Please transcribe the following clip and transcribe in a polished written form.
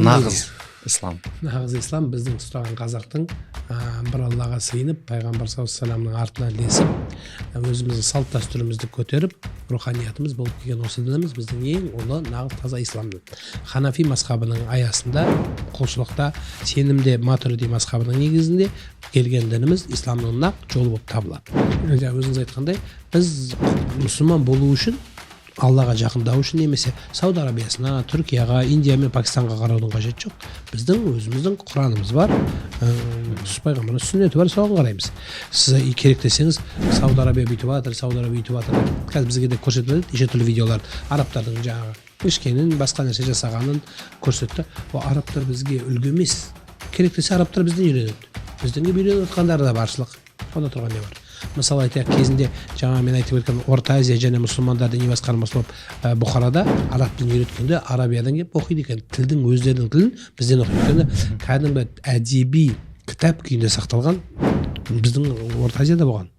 нағыз ислам. Нағыз ислам біздің ұстаған қазақтың бір Аллаға сыйынып, пайғамбар саллаллаху алейхи вассаламның артына ілесіп, өзіміздің салт дәстүрімізді көтеріп, руханиятымыз болып келген осы дініміз біздің ең ұлы нағыз таза ислам дін. Ханафи мазхабының аясында, құлшылықта, сенімде матурidi мазхабының негізінде келген дініміз исламның нақ жолы болып табылады. Өзіңіз айтқандай, біз мұсылман болу үшін, Аллаға жақындау үшін немесе Сауд Арабиясына, Түркияға, Индия мен Пакистанға қараудың қажеті жоқ. Біздің өзіміздің Құранымыз бар, пайғамбардың сүннеті бар, соған қараймыз. Сіз керек десеңіз, Сауд Арабия бүйтіп жатыр, Сауд Арабия бүйтіп жатыр. Қазір бізге де көрсетіледі, неше түрлі видеолар, арабтардың жаңағы ішкенін, басқа нәрсе жасағанын көрсетті. Ол арабтар бізге үлгі емес. Керек десе арабтар бізден үйренеді. Бізден үйреніп жатқандары да баршылық. Онда тұрған не бар? Мысалы айтайық, кезінде жаңа мен айтып өткен Орта Азия және мұсылмандар діни басқармасы болып Бұхарада араб тілін үйреткенде Арабиядан келіп оқиды екен. Тілдің өздерінің тілін бізден оқиды екен. Кәдімгі әдеби кітап күйінде сақталған біздің Орта Азияда болған.